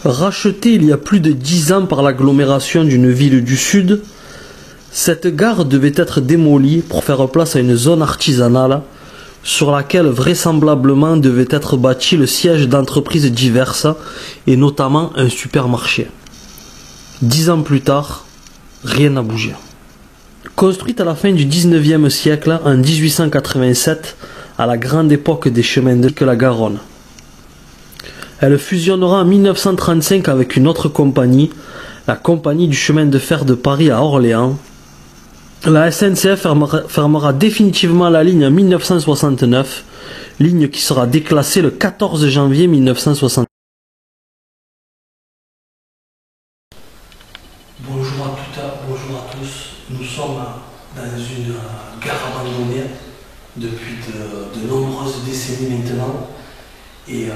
Rachetée il y a plus de 10 ans par l'agglomération d'une ville du sud, cette gare devait être démolie pour faire place à une zone artisanale sur laquelle vraisemblablement devait être bâti le siège d'entreprises diverses et notamment un supermarché. 10 ans plus tard, rien n'a bougé. Construite à la fin du 19e siècle, en 1887, à la grande époque des chemins de la Garonne. Elle fusionnera en 1935 avec une autre compagnie, la Compagnie du chemin de fer de Paris à Orléans. La SNCF fermera définitivement la ligne en 1969, ligne qui sera déclassée le 14 janvier 1960. Bonjour à toutes, bonjour à tous. Nous sommes dans une gare abandonnée depuis de nombreuses décennies maintenant. Et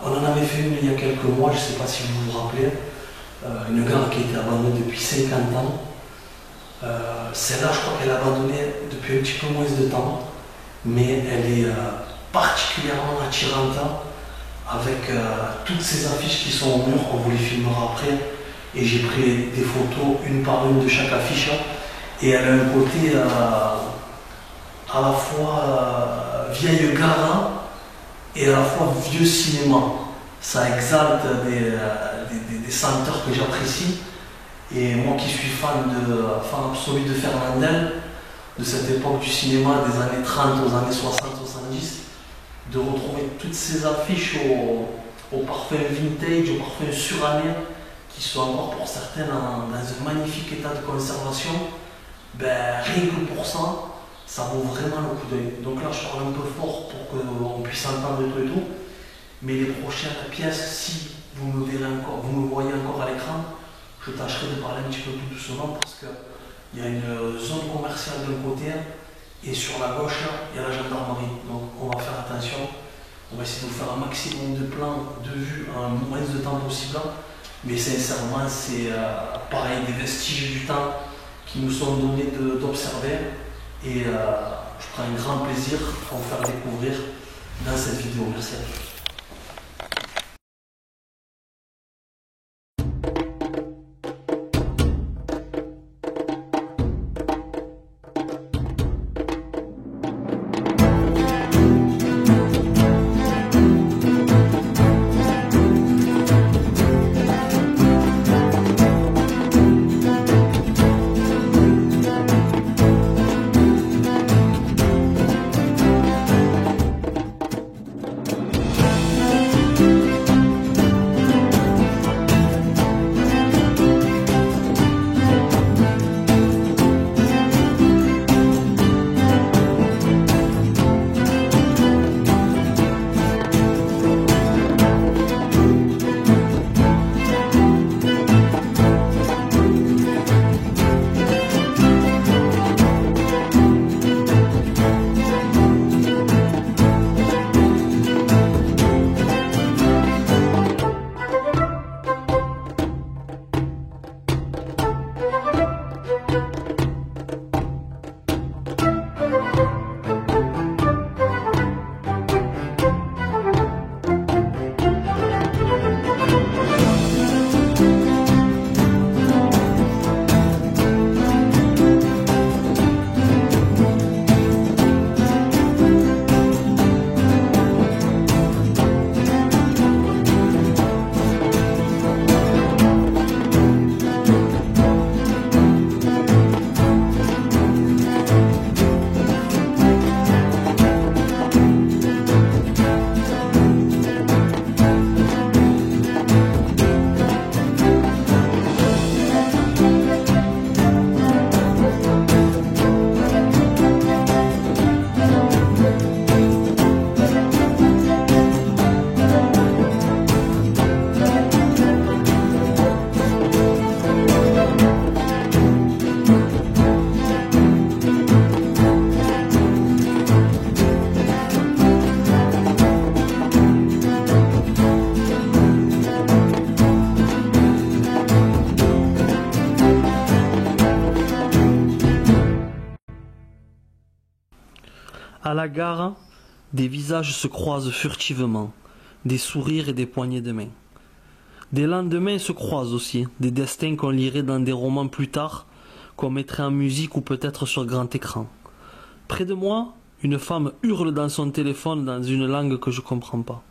on en avait fait une il y a quelques mois, je ne sais pas si vous vous rappelez, une gare qui a été abandonnée depuis 50 ans. Celle-là, je crois qu'elle est abandonnée depuis un petit peu moins de temps, mais elle est particulièrement attirante avec toutes ces affiches qui sont au mur, on vous les filmera après. Et j'ai pris des photos une par une de chaque affiche. Et elle a un côté à la fois vieille gare et à la fois vieux cinéma. Ça exalte des senteurs que j'apprécie. Et moi qui suis fan absolu de Fernandel, de cette époque du cinéma des années 30 aux années 60-70, de retrouver toutes ces affiches au parfum vintage, au parfum suranné, qui sont encore pour certains dans un magnifique état de conservation, rien que pour ça, ça vaut vraiment le coup d'œil. Donc là, je parle un peu fort pour qu'on puisse entendre tout et tout, mais les prochaines pièces, si vous me verrez encore, vous me voyez encore à l'écran, je tâcherai de parler un petit peu plus doucement parce qu'il y a une zone commerciale d'un côté et sur la gauche, il y a la gendarmerie. Donc on va faire attention, on va essayer de vous faire un maximum de plans, de vues en moins de temps possible. Mais sincèrement, c'est pareil, des vestiges du temps qui nous sont donnés d'observer. Et je prends un grand plaisir à vous faire découvrir dans cette vidéo. Merci à tous. À la gare, des visages se croisent furtivement, des sourires et des poignées de main. Des lendemains se croisent aussi, des destins qu'on lirait dans des romans plus tard, qu'on mettrait en musique ou peut-être sur grand écran. Près de moi, une femme hurle dans son téléphone dans une langue que je comprends pas.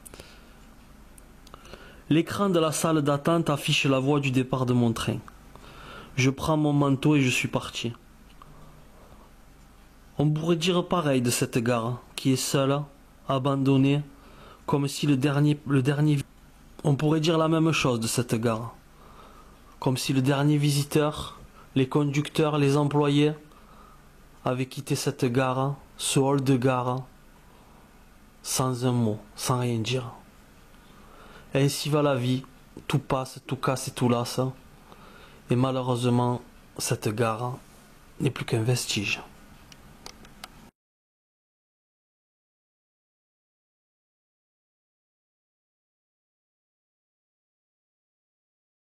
L'écran de la salle d'attente affiche la voie du départ de mon train. Je prends mon manteau et je suis parti. On pourrait dire pareil de cette gare, qui est seule, abandonnée, comme si le dernier... On pourrait dire la même chose de cette gare, comme si le dernier visiteur, les conducteurs, les employés, avaient quitté cette gare, ce hall de gare, sans un mot, sans rien dire. Ainsi va la vie, tout passe, tout casse et tout lasse, et malheureusement, cette gare n'est plus qu'un vestige.